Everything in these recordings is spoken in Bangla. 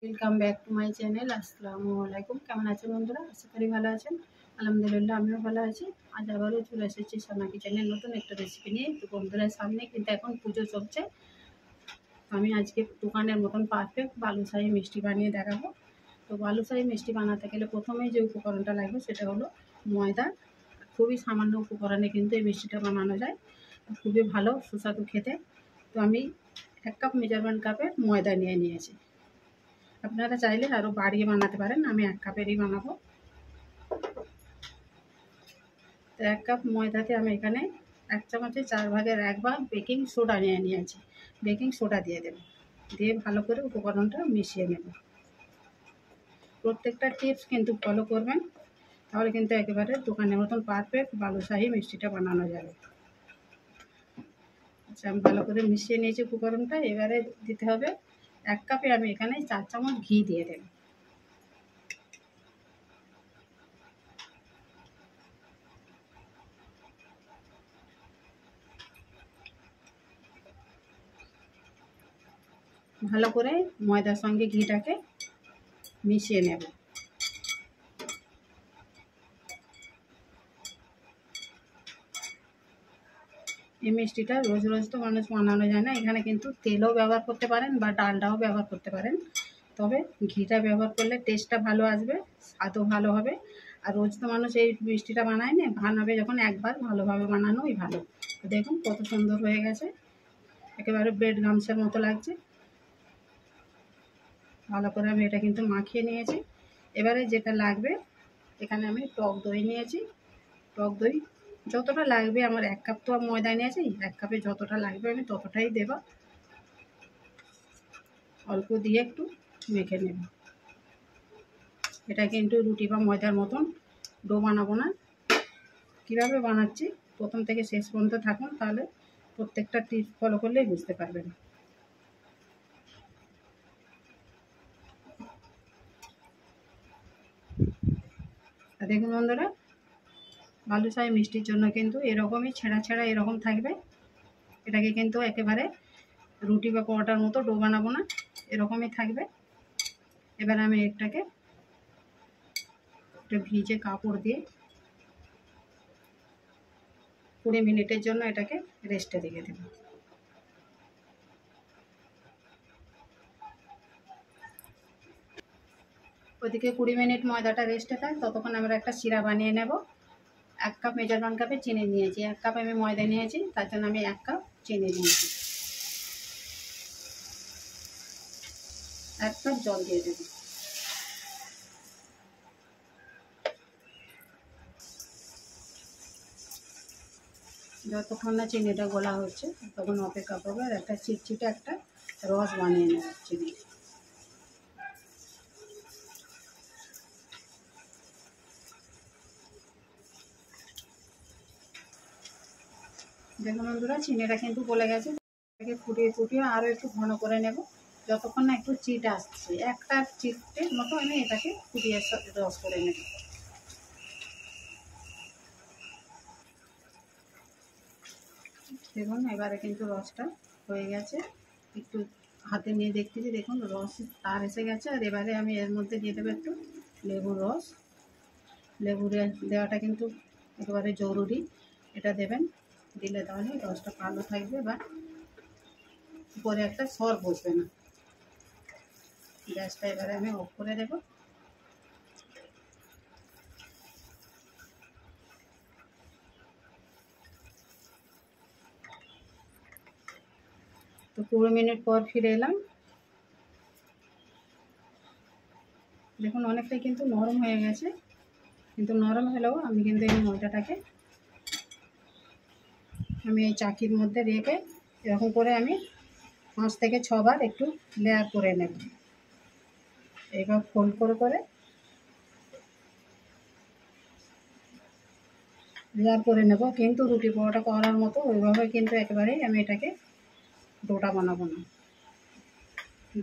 Welcome back to my channel. আসসালামু আলাইকুম। কেমন আছেন বন্ধুরা? আশা করি ভালো আছেন। আলহামদুলিল্লাহ আমিও ভালো আছি। আজ আবারও চলে এসেছি সোনা কিচেনের নতুন একটা রেসিপি নিয়ে। তো বন্ধুরা, সামনে কিন্তু এখন পুজো চলছে। আমি আজকে দোকানের মতন পারফেক্ট বালুশাহী মিষ্টি বানিয়ে দেখাবো। তো বালুশাহী মিষ্টি বানাতে গেলে প্রথমেই যে উপকরণটা লাগবে সেটা হলো ময়দা। খুবই সামান্য উপকরণে কিন্তু এই মিষ্টিটা বানানো যায়, খুবই ভালো সুস্বাদু খেতে। তো আমি 1 কাপ মেজারমেন্ট কাপের ময়দা নিয়েছি। আপনারা চাইলে আরও বাড়িয়ে বানাতে পারেন, আমি 1 কাপেরই বানাবো। তো 1 কাপ ময়দাতে আমি এখানে 1 চামচে 4 ভাগের 1 ভাগ বেকিং সোডা নিয়েছি। বেকিং সোডা দিয়ে দেব, দিয়ে ভালো করে উপকরণটা মিশিয়ে নেব। প্রত্যেকটা টিপস কিন্তু ফলো করবেন, তাহলে কিন্তু একেবারে দোকানের মতন পারফেক্ট বালুশাহী মিষ্টিটা বানানো যাবে। আচ্ছা, আমি ভালো করে মিশিয়ে নিয়েছি উপকরণটা। এবারে দিতে হবে 1 কাপে আমি এখানে 4 চামচ ঘি দিয়ে দেব। ভালো করে ময়দার সঙ্গে ঘিটাকে মিশিয়ে নেব। এই মিষ্টিটা রোজ রোজ তো মানুষ বানানো যায় না, এখানে কিন্তু তেলও ব্যবহার করতে পারেন বা ডালটাও ব্যবহার করতে পারেন। তবে ঘিটা ব্যবহার করলে টেস্টটা ভালো আসবে, স্বাদও ভালো হবে। আর রোজ তো মানুষ এই মিষ্টিটা বানায় না, বানাবে যখন একবার ভালোভাবে বানানোই ভালো। দেখুন কত সুন্দর হয়ে গেছে, একেবারে ব্রেড গামসের মতো লাগছে। ভালো করে আমি এটা কিন্তু মাখিয়ে নিয়েছি। এবারে যেটা লাগবে, এখানে আমি টক দই নিয়েছি। টক দই যতটা লাগবে, আমার 1 কাপ তো ময়দা নিয়েছি, 1 কাপে যতটা লাগবে আমি ততটাই দেব। অল্প দিয়ে একটু মেখে নেব। এটা কিন্তু রুটি বা ময়দার মতন ডো বানাবো না। কীভাবে বানাচ্ছি প্রথম থেকে শেষ পর্যন্ত থাকুন, তাহলে প্রত্যেকটা টিপস ফলো করলেই বুঝতে পারবেন। দেখুন বন্ধুরা, বালুশাহী মিষ্টির জন্য কিন্তু এরকমই ছেঁড়া ছেঁড়া এরকম থাকবে। এটাকে কিন্তু একেবারে রুটি বা পরোটার মতো ডো বানাবো না, এরকমই থাকবে। এবার আমি এটাকে একটা ভিজে কাপড় দিয়ে 20 মিনিটের জন্য এটাকে রেস্টে রেখে দেব। ওদিকে 20 মিনিট ময়দাটা রেস্টে থাক, ততক্ষণ আমরা একটা শিরা বানিয়ে নেব। 1 কাপ মেজারমেন্ট কাপে চিনি নিয়েছি, 1 কাপ আমি ময়দা নিয়েছি, তার জন্য আমি 1 কাপ চিনি নিয়েছি। 1 কাপ জল দিয়ে দেব। যতক্ষণ না চিনিটা গলা হচ্ছে তখন অপেক্ষা করবো, আর একটা চিটচিটে একটা রস বানিয়ে নেব চিনি। দেখুন বন্ধুরা, চিনিটা কিন্তু গলে গেছে। এটাকে ফুটিয়ে ফুটিয়ে আরও একটু ঘন করে নেব, যতক্ষণ না একটু চিট আসছে। একটা চিটের মতো আমি এটাকে ফুটিয়ে রস করে নেব। দেখুন এবারে কিন্তু রসটা হয়ে গেছে। একটু হাতে নিয়ে দেখতেছি, দেখুন রস তার এসে গেছে। আর এবারে আমি এর মধ্যে দিয়ে দেবো একটু লেবুর রস। লেবু দেওয়াটা কিন্তু একেবারে জরুরি, এটা দেবেন। দিলে তাহলে রসটা ভালো থাকবে বা উপরে একটা সর বসবে না। গ্যাসটা এবারে আমি অফ করে দেবো। তো 20 মিনিট পর ফিরে এলাম। দেখুন অনেকটাই কিন্তু নরম হয়ে গেছে, কিন্তু নরম হলেও আমি কিন্তু এই ময়দাটাকে আমি এই চাকির মধ্যে রেখে এরকম করে আমি 5 থেকে 6 বার একটু লেয়ার করে নেব। এইবার ফোল্ড করে করে লেয়ার করে নেব, কিন্তু রুটি পরোটা করার মতো ওইভাবে কিন্তু একেবারেই আমি এটাকে ডোটা বানাবো না।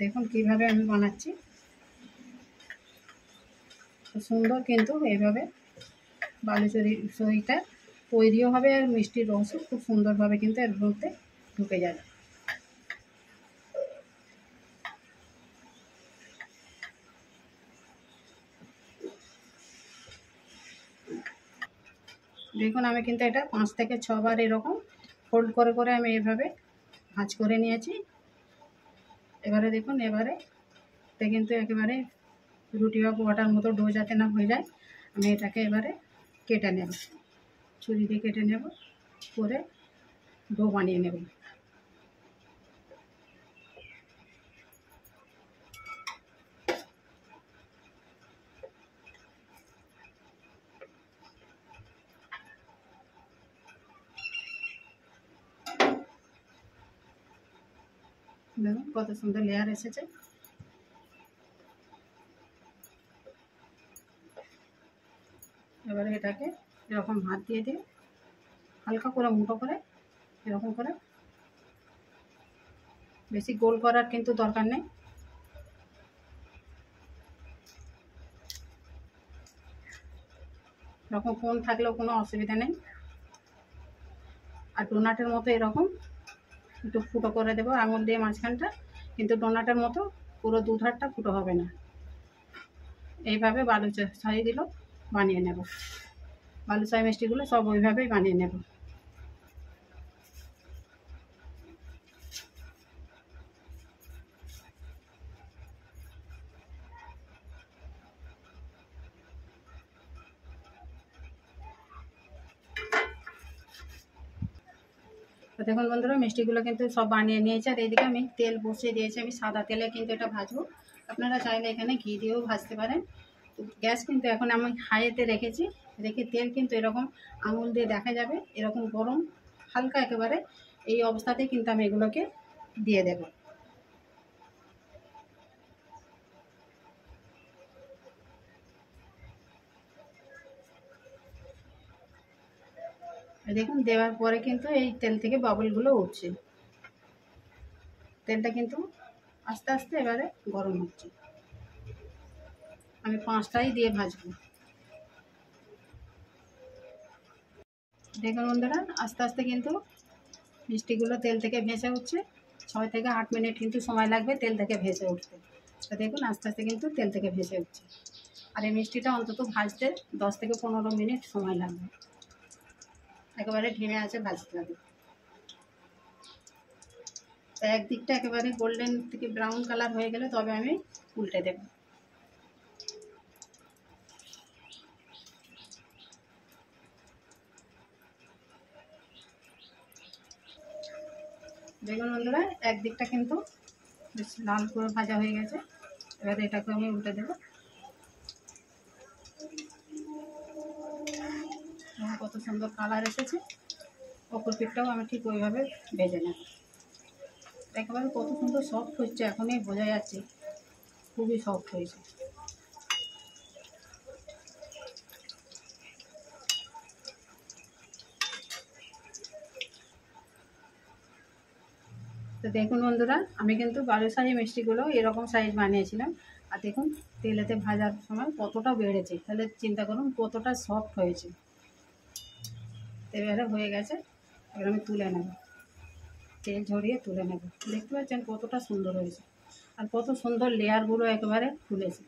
দেখুন কিভাবে আমি বানাচ্ছি, খুব সুন্দর কিন্তু এইভাবে বালুশাহীটা তৈরিও হবে, আর মিষ্টির রসও খুব সুন্দরভাবে কিন্তু এর মধ্যে ঢুকে যাবে। দেখুন আমি কিন্তু এটা 5 থেকে 6 বার এরকম ফোল্ড করে করে আমি এভাবে ভাঁজ করে নিয়েছি। এবারে দেখুন এবারে কিন্তু একেবারে রুটি বা পরোটার মতো ডো যাতে না হয়ে যায়, আমি এটাকে এবারে কেটে নেব, ছুরি দিয়ে কেটে নেব, করে ডো বানিয়ে নেব। দেখুন কত সুন্দর লেয়ার এসেছে। এবারে এটাকে এরকম হাত দিয়ে দিয়ে হালকা করে মুঠো করে এরকম করে, বেশি গোল করার কিন্তু দরকার নেই। এরকম কোণ থাকলেও কোনো অসুবিধা নেই। আর ডোনাটের মতো এরকম একটু ফুটো করে দেবো আঙুল দিয়ে মাঝখানটা, কিন্তু ডোনাটের মতো পুরো দুধারটা ফুটো হবে না। এইভাবে বালুশাহিগুলো বানিয়ে নেব, বালুশাহি মিষ্টিগুলো সব ওইভাবেই বানিয়ে নেব। তো দেখুন বন্ধুরা মিষ্টিগুলো কিন্তু সব বানিয়ে নিয়েছে। আর এইদিকে আমি তেল বসিয়ে দিয়েছি, আমি সাদা তেলে কিন্তু এটা ভাজবো। আপনারা চাইলে এখানে ঘি দিয়েও ভাজতে পারেন। তো গ্যাস কিন্তু এখন আমি হাইতে রেখেছি, রেখে তেল কিন্তু এরকম আঙুল দিয়ে দেখা যাবে এরকম গরম হালকা একেবারে, এই অবস্থাতেই কিন্তু আমি এগুলোকে দিয়ে দেব। দেখুন দেওয়ার পরে কিন্তু এই তেল থেকে বাবলগুলো উঠছে, তেলটা কিন্তু আস্তে আস্তে এবারে গরম হচ্ছে। আমি 5টাই দিয়ে ভাজবো। দেখুন বন্ধুরা আস্তে আস্তে কিন্তু মিষ্টিগুলো তেল থেকে ভেসে উঠছে। 6 থেকে 8 মিনিট কিন্তু সময় লাগবে তেল থেকে ভেসে উঠতে। তো দেখুন আস্তে আস্তে কিন্তু তেল থেকে ভেসে উঠছে। আর এই মিষ্টিটা অন্তত ভাজতে 10 থেকে 15 মিনিট সময় লাগবে, একেবারে ঢেমে আছে ভাজতে হবে। তো একদিকটা একেবারে গোল্ডেন থেকে ব্রাউন কালার হয়ে গেলে তবে আমি উল্টে দেব। দেখুন বন্ধুরা একদিকটা কিন্তু বেশ লাল করে ভাজা হয়ে গেছে। এবারে এটাকে আমি উল্টে দেবো। কত সুন্দর কালার এসেছে। অপর পিঠটাও আমি ঠিক ওইভাবে ভেজে নেব। একেবারে কত সুন্দর সফট হচ্ছে, এখনই বোঝা যাচ্ছে খুবই সফট হয়েছে। তো দেখুন বন্ধুরা আমি কিন্তু বালুশাহি মিষ্টিগুলো এরকম সাইজ বানিয়েছিলাম। আর দেখুন তেলেতে ভাজার সময় কতটা বেড়েছে, তাহলে চিন্তা করুন কতটা সফট হয়েছে। এবারে হয়ে গেছে, এবার আমি তুলে নেব, তেল ঝরিয়ে তুলে নেব। দেখতে পাচ্ছেন কতটা সুন্দর হয়েছে, আর কত সুন্দর লেয়ারগুলো একেবারে ফুলেছে।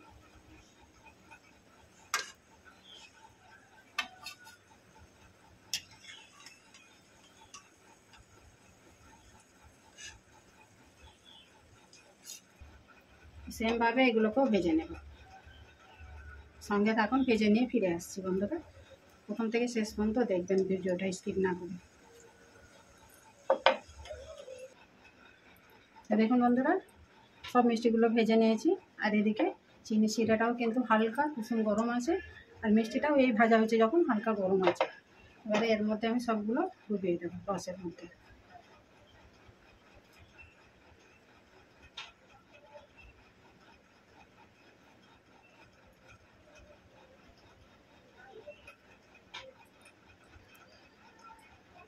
সেমভাবে এগুলোকেও ভেজে নেব। সঙ্গে থাকুন, ভেজে নিয়ে ফিরে আসছি বন্ধুরা। প্রথম থেকে শেষ পর্যন্ত দেখবেন, ভিডিওটা স্কিপ না করে। দেখুন বন্ধুরা সব মিষ্টিগুলো ভেজে নিয়েছি। আর এদিকে চিনি শিরাটাও কিন্তু হালকা কুসুম গরম আছে, আর মিষ্টিটাও এই ভাজা হচ্ছে যখন হালকা গরম আছে। এবারে এর মধ্যে আমি সবগুলো ডুবিয়ে দেবো রসের মধ্যে।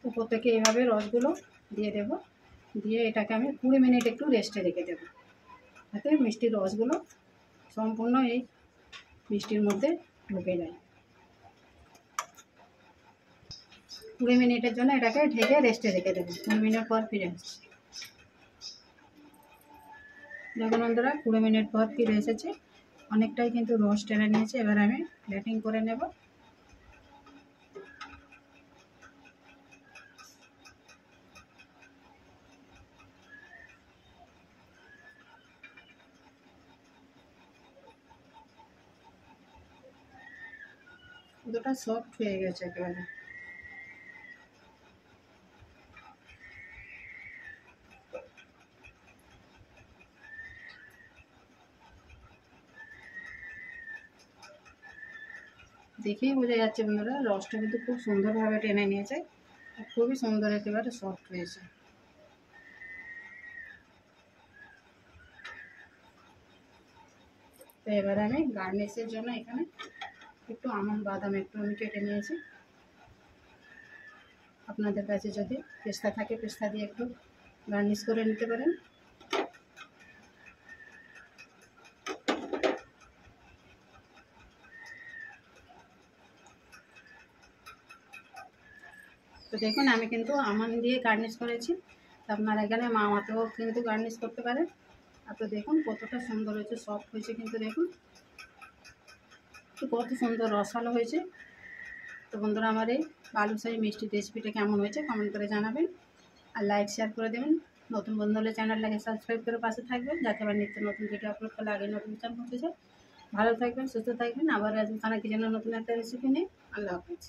তো প্রত্যেকে এইভাবে রসগুলো দিয়ে দেব, দিয়ে এটাকে আমি 20 মিনিট একটু রেস্টে রেখে দেবো, যাতে মিষ্টির রসগুলো সম্পূর্ণ এই মিষ্টির মধ্যে ঢুকে যায়। 20 মিনিটের জন্য এটাকে ঢেকে রেস্টে রেখে দেবো। 20 মিনিট পর ফিরে আসছি। দেখুন বন্ধুরা 20 মিনিট পর ফিরে এসেছে, অনেকটাই কিন্তু রস টেনে নিয়েছে। এবার আমি প্লেটিং করে নেব। কতটা সফট হয়ে গেছে একেবারে। দেখেই বোঝা যাচ্ছে বন্ধুরা, রসটা কিন্তু খুব সুন্দরভাবে টেনে নিয়েছে, খুবই সুন্দর একেবারে সফট হয়েছে। তো এবারে আমি গার্নিশের জন্য এখানে একটু আমন্ড বাদাম একটু আমি কেটে নিয়েছি। আপনাদের কাছে যদি পেস্তা থাকে পেস্তা দিয়ে একটু গার্নিশ করে নিতে পারেন। তো দেখুন আমি কিন্তু আমন্ড দিয়ে গার্নিশ করেছি, তো আপনারা এখানে মাওয়াতেও কিন্তু গার্নিশ করতে পারেন। আর তো দেখুন কতটা সুন্দর হয়েছে, সফট হয়েছে কিন্তু দেখুন তো কত সুন্দর রসালো হয়েছে। তো বন্ধুরা আমার এই বালুশাহী মিষ্টি রেসিপিটা কেমন হয়েছে কমেন্ট করে জানাবেন, আর লাইক শেয়ার করে দেবেন। নতুন বন্ধু হলে চ্যানেলটাকে সাবস্ক্রাইব করে পাশে থাকবেন, যাতে আবার নিত্য নতুন ভিডিও আপলোড করলে আগে নোটিফিকেশন পৌঁছে যায়। ভালো থাকবেন, সুস্থ থাকবেন, আবার আসবো কানা কিচেনের নতুন একটা রেসিপি নিয়ে। আল্লাহ হাফেজ।